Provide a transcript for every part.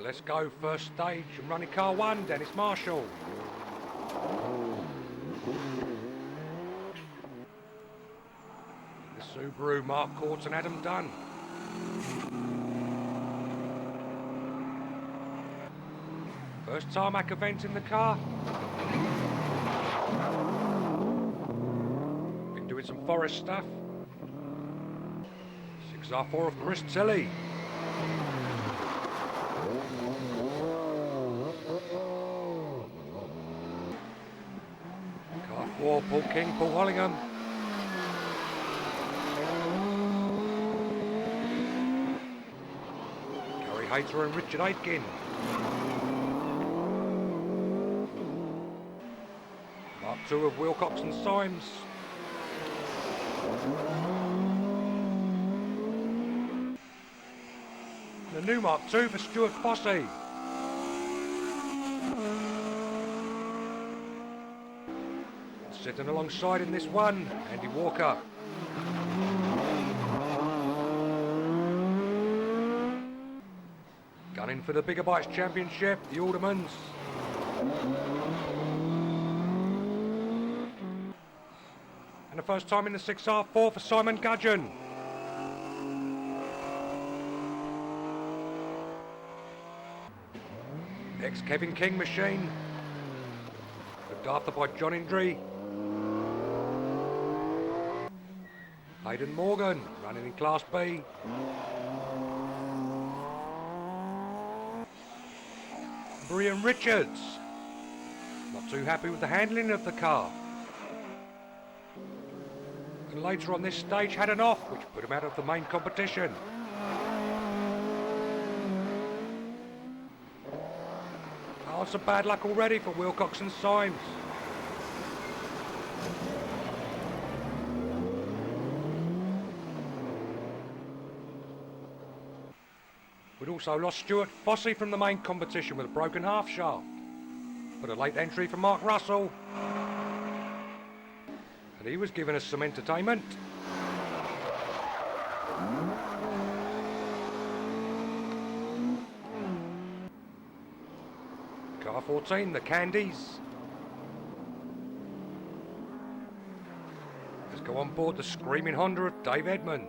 But let's go first stage and running car 1, Dennis Marshall. The Subaru, Mark Courts and Adam Dunn. First tarmac event in the car. Been doing some forest stuff. 6R4 of Chris Tilley. Car 4, Paul King, Paul Hollingham. Gary Hayter and Richard Aitken. Mark 2 of Wilcox and Symes. The new Mark 2 for Stuart Fossey. Sitting alongside in this one, Andy Walker. Gunning for the Bigger Bikes Championship, the Aldermans. And the first time in the 6R4 for Simon Gudgeon. Ex-Kevin King machine. Looked after by John Indry. Hayden Morgan running in Class B. Brian Richards. Not too happy with the handling of the car. And later on this stage had an off, which put him out of the main competition. Oh, some bad luck already for Wilcox and Symes. We'd also lost Stuart Fossey from the main competition with a broken half shaft. But a late entry from Mark Russell. And he was giving us some entertainment. Car 14, the Candies. Let's go on board the Screaming Honda of Dave Edmonds.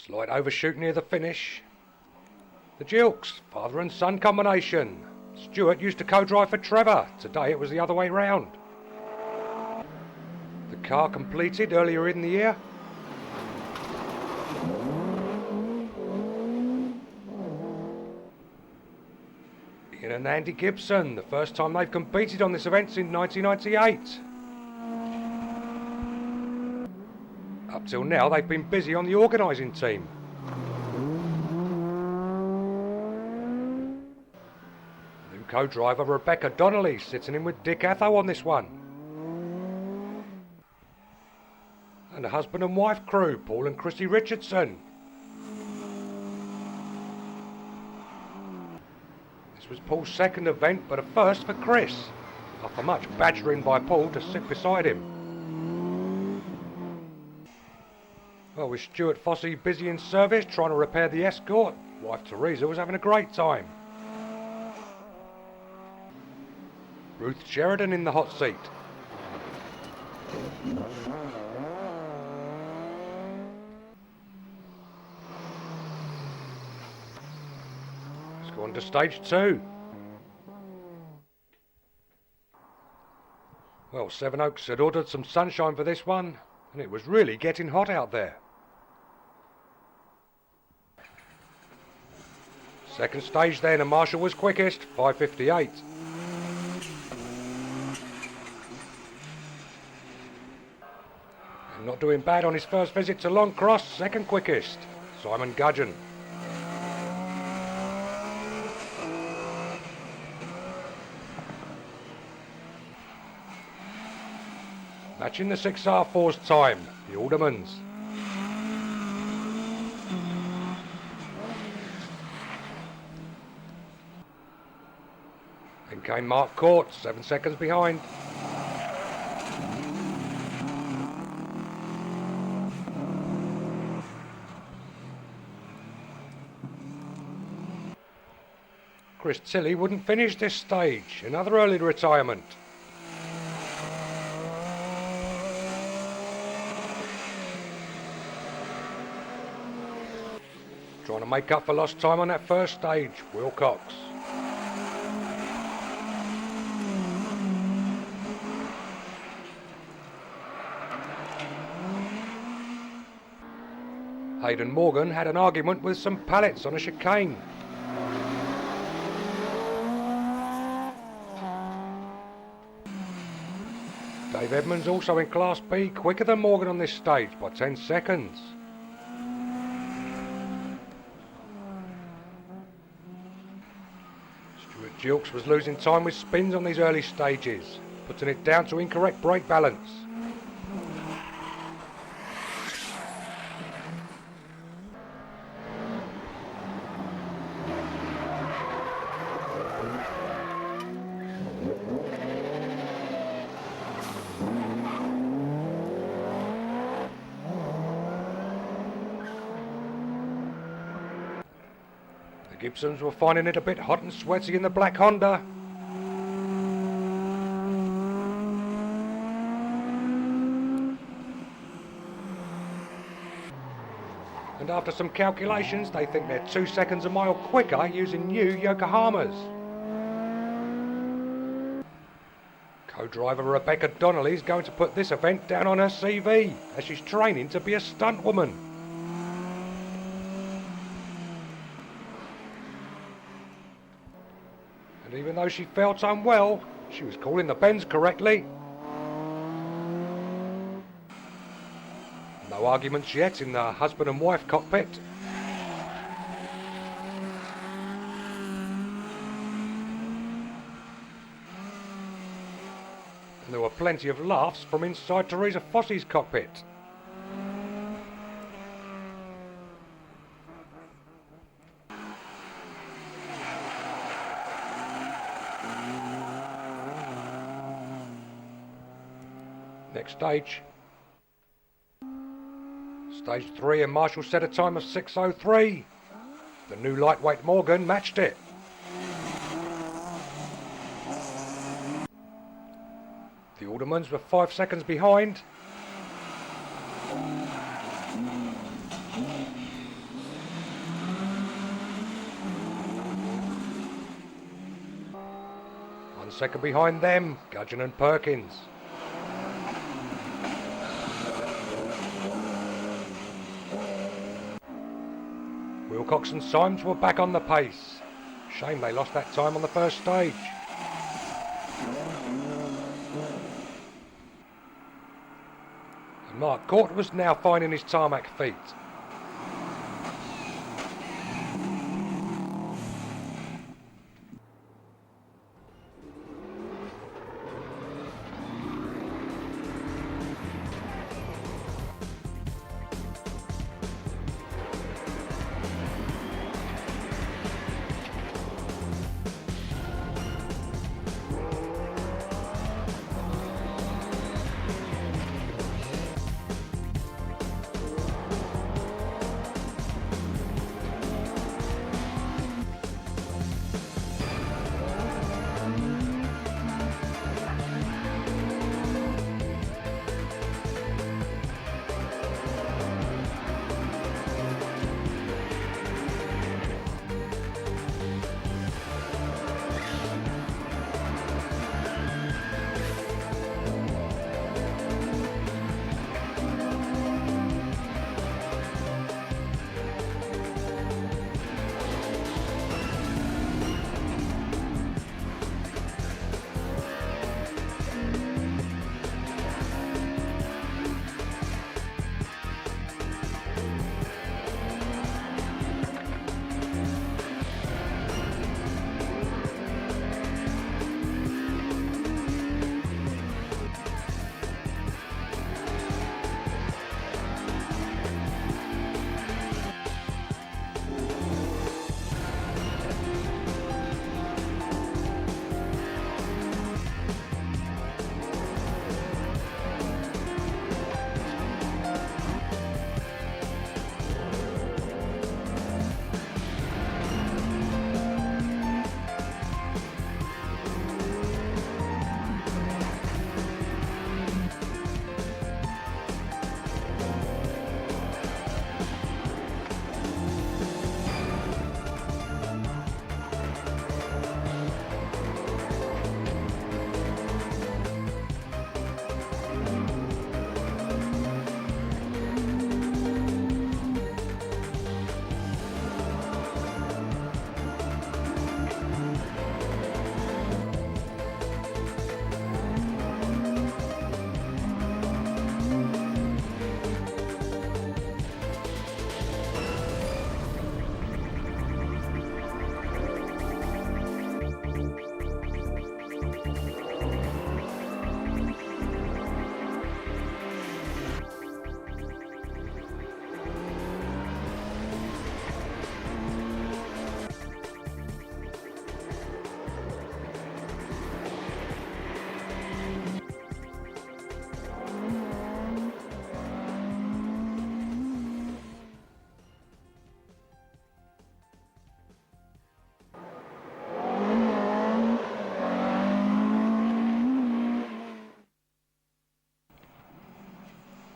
Slight overshoot near the finish. The Jilks, father and son combination. Stuart used to co-drive for Trevor. Today it was the other way round. The car completed earlier in the year. Ian and Andy Gibson, the first time they've competed on this event since 1998. Up till now they've been busy on the organising team. New co-driver Rebecca Donnelly sitting in with Dick Atho on this one. And a husband and wife crew, Paul and Chrissy Richardson. This was Paul's second event, but a first for Chris, after much badgering by Paul to sit beside him. Well, with Stuart Fossey busy in service trying to repair the Escort, wife Teresa was having a great time. Ruth Sheridan in the hot seat. Let's go on to stage 2. Well, Seven Oaks had ordered some sunshine for this one, and it was really getting hot out there. Second stage then, and Marshall was quickest, 5:58. And not doing bad on his first visit to Longcross, second quickest, Simon Gudgeon. Matching the 6R4's time, the Aldermans. Then came Mark Court, 7 seconds behind. Chris Tilley wouldn't finish this stage, another early retirement. Trying to make up for lost time on that first stage, Wilcox. Hayden Morgan had an argument with some pallets on a chicane. Dave Edmonds also in Class B, quicker than Morgan on this stage by 10 seconds. Stuart Jilks was losing time with spins on these early stages, putting it down to incorrect brake balance. Gibsons were finding it a bit hot and sweaty in the black Honda. And after some calculations, they think they're 2 seconds a mile quicker using new Yokohamas. Co-driver Rebecca Donnelly is going to put this event down on her CV as she's training to be a stunt woman. And even though she felt unwell, she was calling the bends correctly. No arguments yet in the husband and wife cockpit. And there were plenty of laughs from inside Teresa Fossey's cockpit. Next stage. Stage 3, and Marshall set a time of 6:03. The new lightweight Morgan matched it. The Aldermans were 5 seconds behind. 1 second behind them, Gudgeon and Perkins. Wilcox and Symes were back on the pace. Shame they lost that time on the first stage. And Mark Court was now finding his tarmac feet.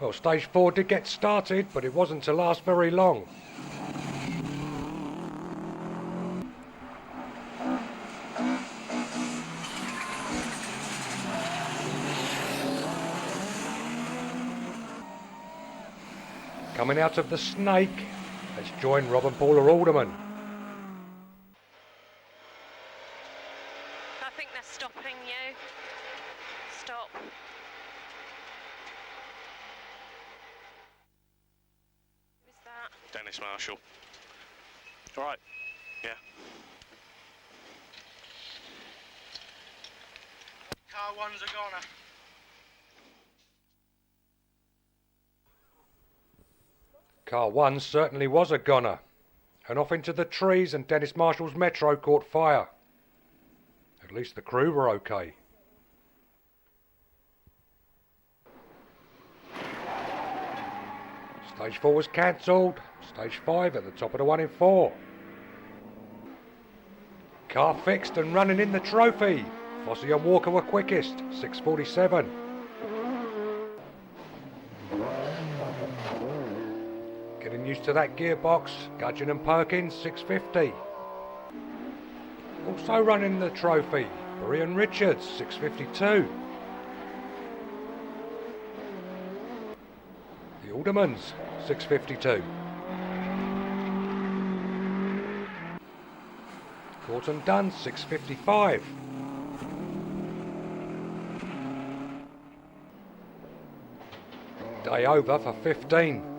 Well, stage 4 did get started, but it wasn't to last very long. Coming out of the Snake, let's join Rob and Paula Alderman. I think they're stopping you. Stop. Who's that? Dennis Marshall. All right. Yeah. Car 1's a goner. Car 1 certainly was a goner, and off into the trees, and Dennis Marshall's Metro caught fire. At least the crew were okay. Stage 4 was cancelled. Stage 5 at the top of the 1 in 4. Car fixed and running in the trophy. Fossey and Walker were quickest, 6:47. Getting used to that gearbox, Gudgeon and Perkins, 6:50. Also running the trophy, Darrian Richards, 6:52. The Aldermans, 6:52. Corton Dunn, 6:55. Day over for 15.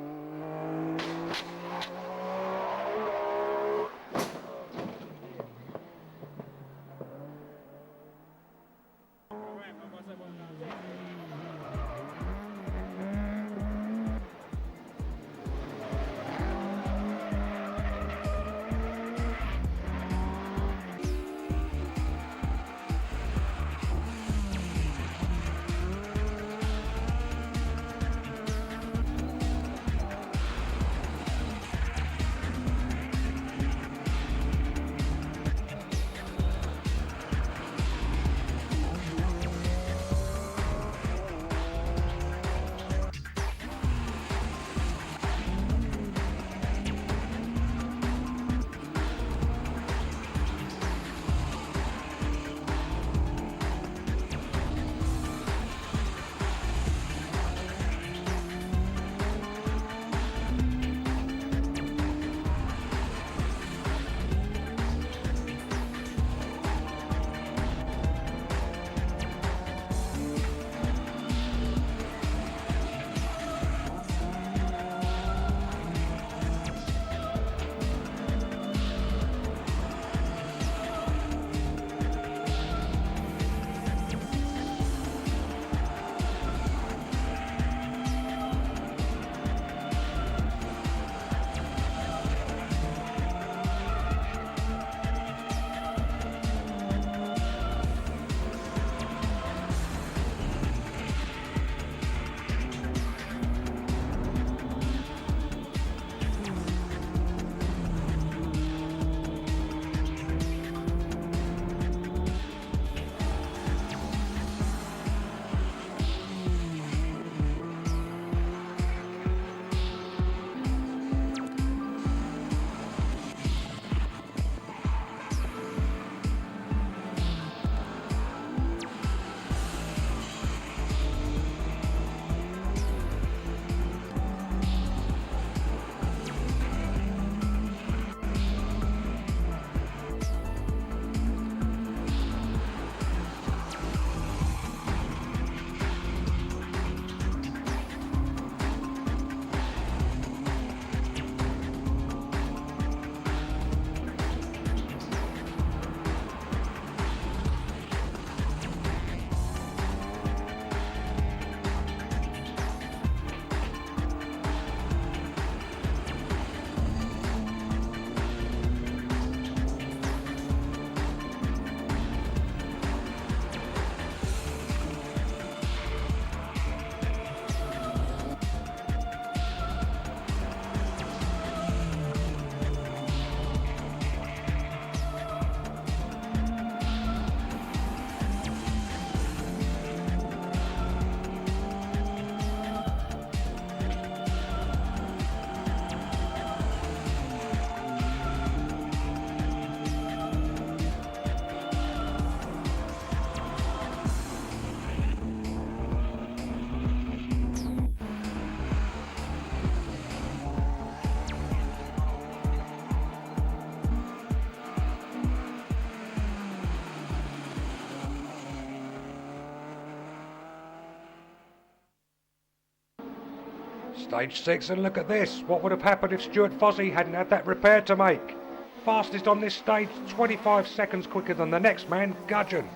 Stage 6, and look at this. What would have happened if Stuart Fossey hadn't had that repair to make? Fastest on this stage, 25 seconds quicker than the next man, Gudgeon.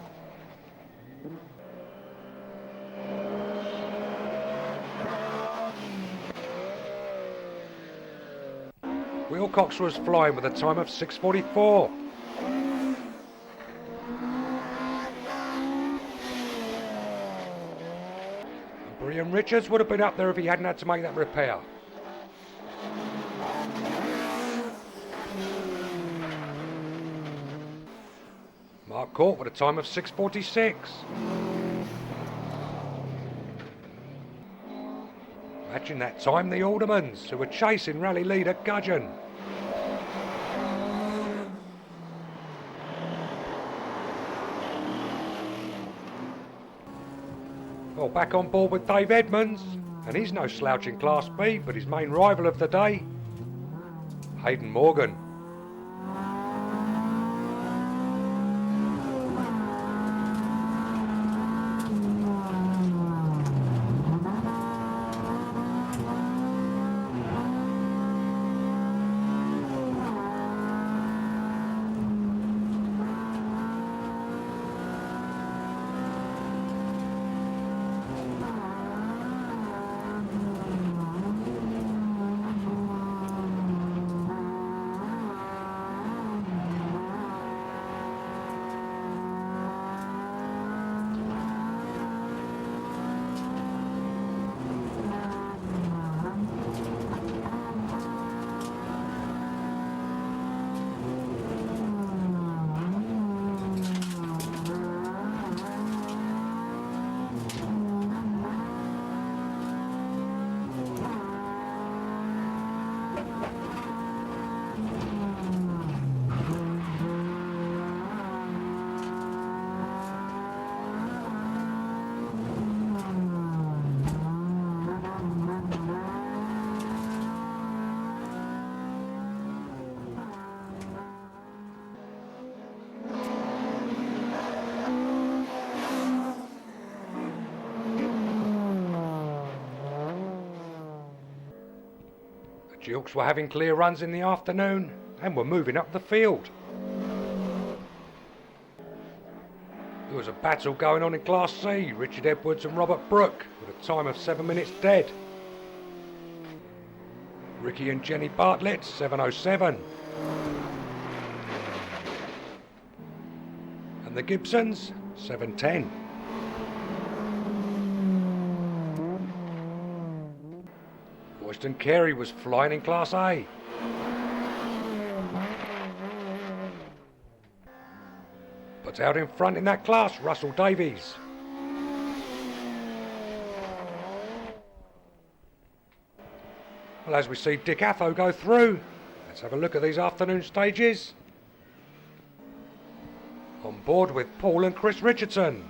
Wilcox was flying with a time of 6:44. Darrian Richards would have been up there if he hadn't had to make that repair. Mark Court with a time of 6:46. Matching that time, the Aldermans, who were chasing rally leader Gudgeon. Well, back on board with Dave Edmonds, and he's no slouch in Class B, but his main rival of the day, Hayden Morgan. Jilks were having clear runs in the afternoon and were moving up the field. There was a battle going on in Class C, Richard Edwards and Robert Brooke, with a time of 7 minutes dead. Ricky and Jenny Bartlett, 7:07. And the Gibsons, 7:10. Royston Carey was flying in Class A. But out in front in that class, Russell Davies. Well, as we see Dick Atho go through, let's have a look at these afternoon stages. On board with Paul and Chris Richardson.